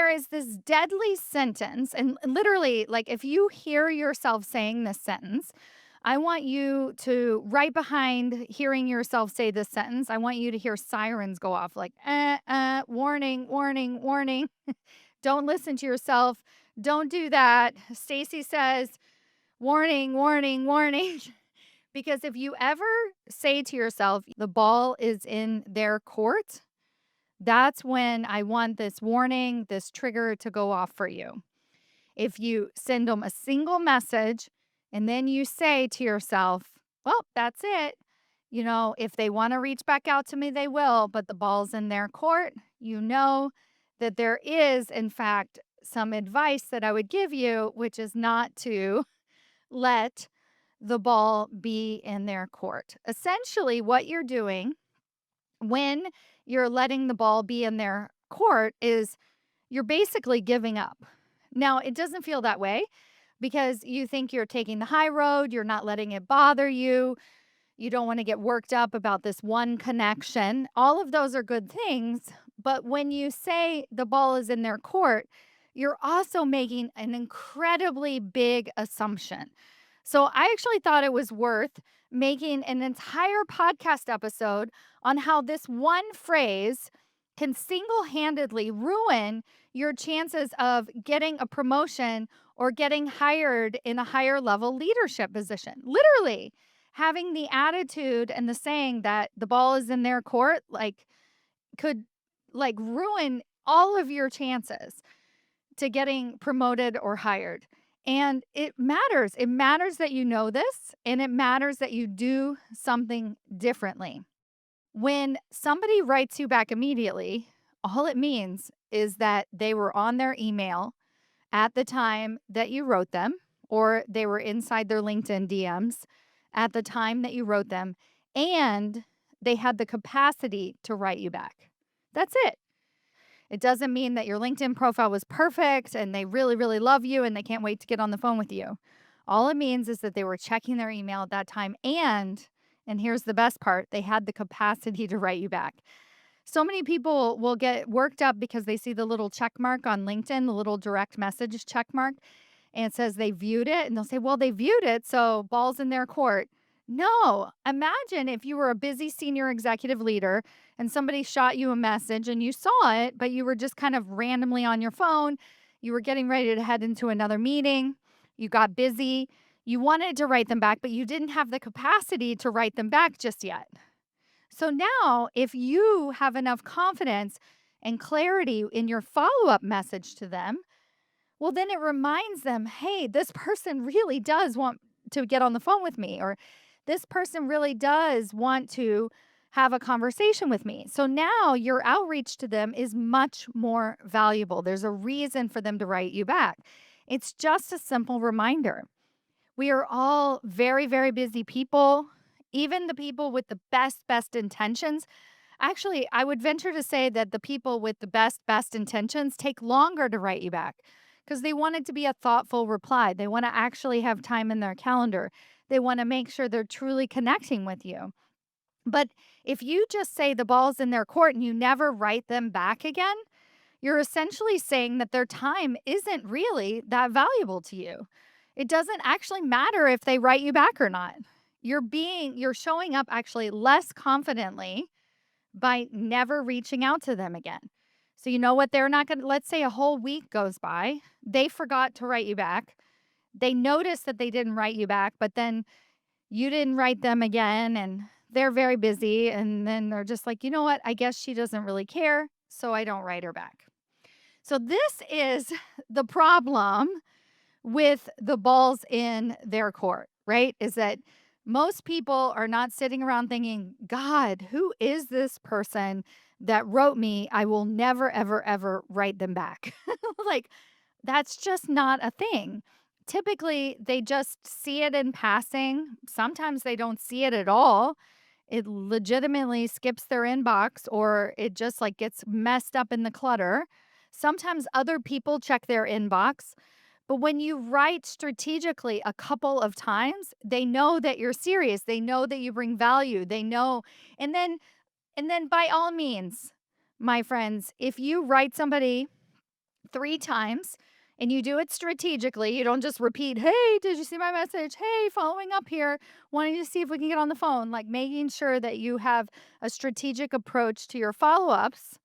there is this deadly sentence, and literally, like, if you hear yourself saying this sentence, I want you to, right behind hearing yourself say this sentence, I want you to hear sirens go off like, warning, warning, warning. Don't listen to yourself. Don't do that. Stacy says, warning, warning, warning. Because if you ever say to yourself, the ball is in their court, that's when I want this warning, this trigger to go off for you. If you send them a single message and then you say to yourself, well, that's it. If they want to reach back out to me, they will, but the ball's in their court. You know that there is, in fact, some advice that I would give you, which is not to let the ball be in their court. Essentially, what you're doing when you're letting the ball be in their court is you're basically giving up. Now, it doesn't feel that way because you think you're taking the high road, you're not letting it bother you. You don't want to get worked up about this one connection. All of those are good things. But when you say the ball is in their court, you're also making an incredibly big assumption. So I actually thought it was worth making an entire podcast episode on how this one phrase can single handedly ruin your chances of getting a promotion or getting hired in a higher level leadership position. Literally, having the attitude and the saying that the ball is in their court, like, could like ruin all of your chances to getting promoted or hired. And it matters. It matters that you know this, and it matters that you do something differently. When somebody writes you back immediately, all it means is that they were on their email at the time that you wrote them, or they were inside their LinkedIn DMs at the time that you wrote them, and they had the capacity to write you back. That's it. It doesn't mean that your LinkedIn profile was perfect and they really, really love you and they can't wait to get on the phone with you. All it means is that they were checking their email at that time, and here's the best part, they had the capacity to write you back. So many people will get worked up because they see the little check mark on LinkedIn, the little direct message check mark, and it says they viewed it. And they'll say, well, they viewed it, so ball's in their court. No, imagine if you were a busy senior executive leader and somebody shot you a message and you saw it, but you were just kind of randomly on your phone. You were getting ready to head into another meeting. You got busy. You wanted to write them back, but you didn't have the capacity to write them back just yet. So now, if you have enough confidence and clarity in your follow up message to them, well, then it reminds them, hey, this person really does want to get on the phone with me, or this person really does want to have a conversation with me. So now your outreach to them is much more valuable. There's a reason for them to write you back. It's just a simple reminder. We are all very, very busy people, even the people with the best intentions. Actually, I would venture to say that the people with the best intentions take longer to write you back because they want it to be a thoughtful reply. They want to actually have time in their calendar. They want to make sure they're truly connecting with you. But if you just say the ball's in their court and you never write them back again, you're essentially saying that their time isn't really that valuable to you. It doesn't actually matter if they write you back or not. You're showing up actually less confidently by never reaching out to them again. So you know what? They're not going to, let's say a whole week goes by. They forgot to write you back. They noticed that they didn't write you back, but then you didn't write them again and they're very busy. And then they're just like, you know what? I guess she doesn't really care. So I don't write her back. So this is the problem with the balls in their court, right? Is that most people are not sitting around thinking, God, who is this person that wrote me? I will never, ever, ever write them back. Like, that's just not a thing. Typically, they just see it in passing. Sometimes they don't see it at all. It legitimately skips their inbox or it just like gets messed up in the clutter. Sometimes other people check their inbox. But when you write strategically a couple of times, they know that you're serious. They know that you bring value. They know. And then by all means, my friends, if you write somebody 3 times, and you do it strategically. You don't just repeat, "Hey, did you see my message? Hey, following up here. Wanting to see if we can get on the phone." Like, making sure that you have a strategic approach to your follow-ups.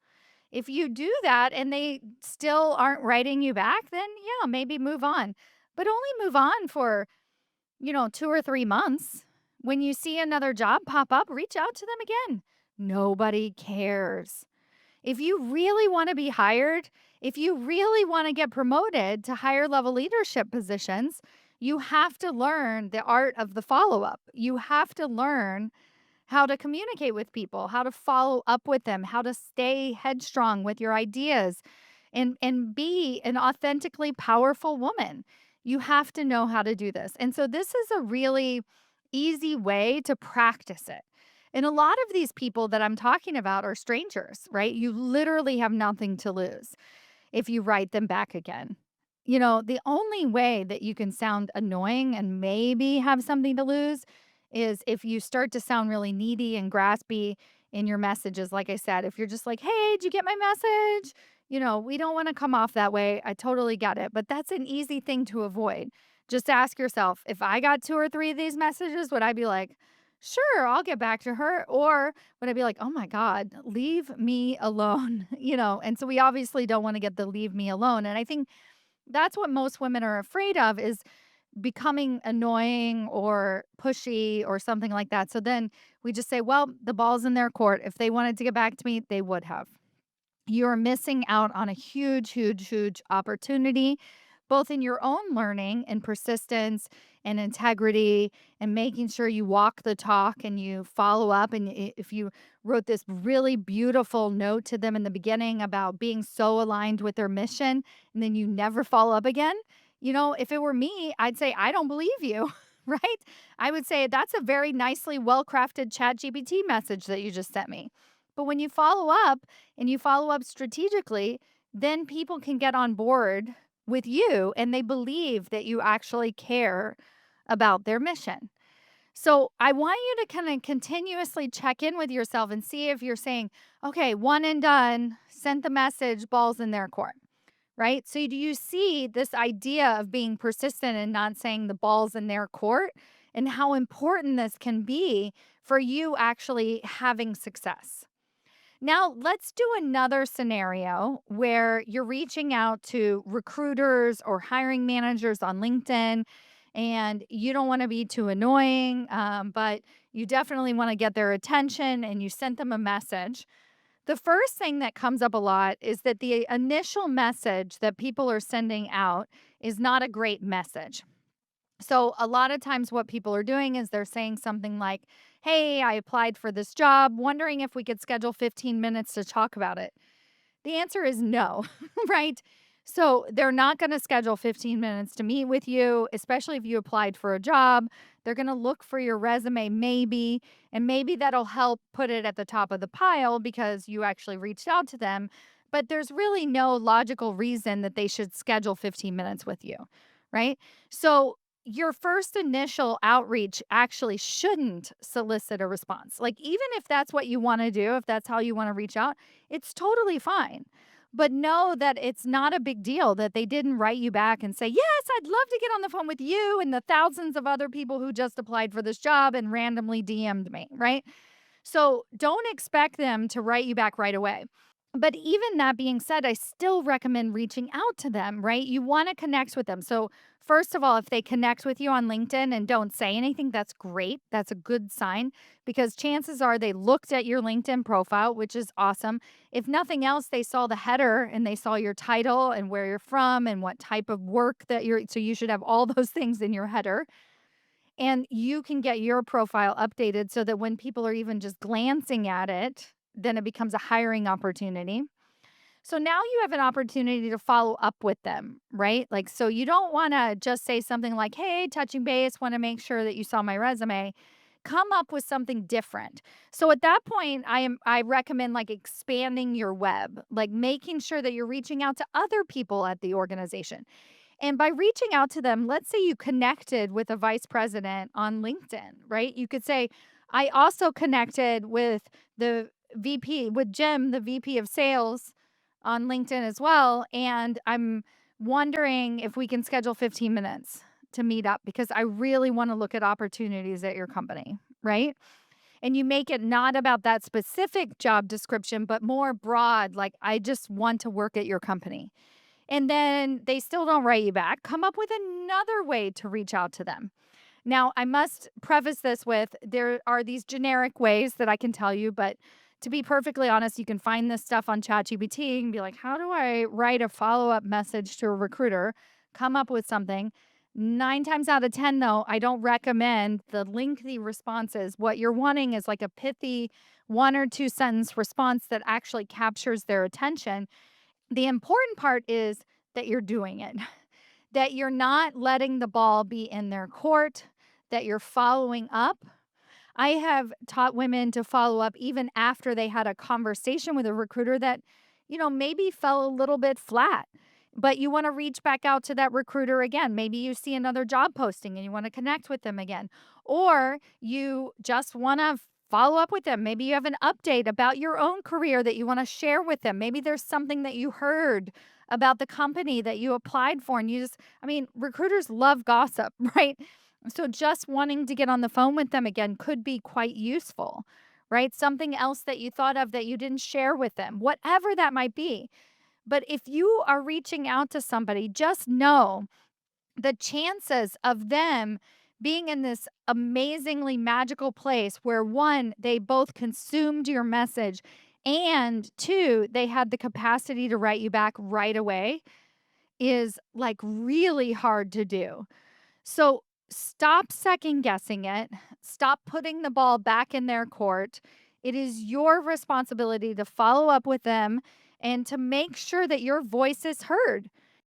If you do that and they still aren't writing you back, then yeah, maybe move on. But only move on for, 2 or 3 months. When you see another job pop up, reach out to them again. Nobody cares. If you really want to be hired, if you really want to get promoted to higher level leadership positions, you have to learn the art of the follow up. You have to learn how to communicate with people, how to follow up with them, how to stay headstrong with your ideas and be an authentically powerful woman. You have to know how to do this. And so this is a really easy way to practice it. And a lot of these people that I'm talking about are strangers, right? You literally have nothing to lose if you write them back again. The only way that you can sound annoying and maybe have something to lose is if you start to sound really needy and graspy in your messages. Like I said, if you're just like, "Hey, did you get my message?" We don't want to come off that way. I totally get it. But that's an easy thing to avoid. Just ask yourself, if I got 2 or 3 of these messages, would I be like, "Sure, I'll get back to her," or would I be like, "Oh my God, leave me alone?" And so we obviously don't want to get the leave me alone. And I think that's what most women are afraid of is becoming annoying or pushy or something like that. So then we just say, well, the ball's in their court. If they wanted to get back to me, they would have. You're missing out on a huge, huge, huge opportunity, both in your own learning and persistence and integrity and making sure you walk the talk and you follow up. And if you wrote this really beautiful note to them in the beginning about being so aligned with their mission and then you never follow up again, if it were me, I'd say, I don't believe you. Right? I would say that's a very nicely well crafted chat GPT message that you just sent me. But when you follow up, and you follow up strategically, then people can get on board with you and they believe that you actually care about their mission. So I want you to kind of continuously check in with yourself and see if you're saying, okay, one and done, sent the message, balls in their court, right? So do you see this idea of being persistent and not saying the balls in their court and how important this can be for you actually having success? Now, let's do another scenario where you're reaching out to recruiters or hiring managers on LinkedIn and you don't want to be too annoying, but you definitely want to get their attention and you sent them a message. The first thing that comes up a lot is that the initial message that people are sending out is not a great message. So, a lot of times, what people are doing is they're saying something like, "Hey, I applied for this job, wondering if we could schedule 15 minutes to talk about it." The answer is no, right? So, they're not going to schedule 15 minutes to meet with you, especially if you applied for a job. They're going to look for your resume, maybe, and maybe that'll help put it at the top of the pile because you actually reached out to them. But there's really no logical reason that they should schedule 15 minutes with you, right? So, your first initial outreach actually shouldn't solicit a response. Like, even if that's what you want to do, if that's how you want to reach out, it's totally fine. But know that it's not a big deal that they didn't write you back and say, "Yes, I'd love to get on the phone with you and the thousands of other people who just applied for this job and randomly DM'd me," right? So don't expect them to write you back right away. But even that being said, I still recommend reaching out to them, right? You want to connect with them. So, first of all, if they connect with you on LinkedIn and don't say anything, that's great. That's a good sign because chances are they looked at your LinkedIn profile, which is awesome. If nothing else, they saw the header and they saw your title and where you're from and what type of work that so you should have all those things in your header. And you can get your profile updated so that when people are even just glancing at it, then it becomes a hiring opportunity. So now you have an opportunity to follow up with them, right? Like, so you don't want to just say something like, "Hey, touching base, want to make sure that you saw my resume." Come up with something different. So at that point, I recommend like expanding your web, like making sure that you're reaching out to other people at the organization. And by reaching out to them, let's say you connected with a vice president on LinkedIn, right? You could say, "I also connected with the VP, with Jim, the VP of sales on LinkedIn as well. And I'm wondering if we can schedule 15 minutes to meet up because I really want to look at opportunities at your company, right? And you make it not about that specific job description, but more broad, like, I just want to work at your company. And then they still don't write you back. Come up with another way to reach out to them. Now, I must preface this with there are these generic ways that I can tell you, but to be perfectly honest, you can find this stuff on ChatGPT and be like, how do I write a follow up message to a recruiter? Come up with something. 9 times out of 10, though, I don't recommend the lengthy responses. What you're wanting is like a pithy 1 or 2 sentence response that actually captures their attention. The important part is that you're doing it, that you're not letting the ball be in their court, that you're following up. I have taught women to follow up even after they had a conversation with a recruiter that, maybe fell a little bit flat. But you want to reach back out to that recruiter again. Maybe you see another job posting and you want to connect with them again. Or you just want to follow up with them. Maybe you have an update about your own career that you want to share with them. Maybe there's something that you heard about the company that you applied for. And recruiters love gossip, right? So just wanting to get on the phone with them again could be quite useful, right? Something else that you thought of that you didn't share with them, whatever that might be. But if you are reaching out to somebody, just know the chances of them being in this amazingly magical place where one, they both consumed your message, and two, they had the capacity to write you back right away is like really hard to do. So stop second guessing it. Stop putting the ball back in their court. It is your responsibility to follow up with them and to make sure that your voice is heard.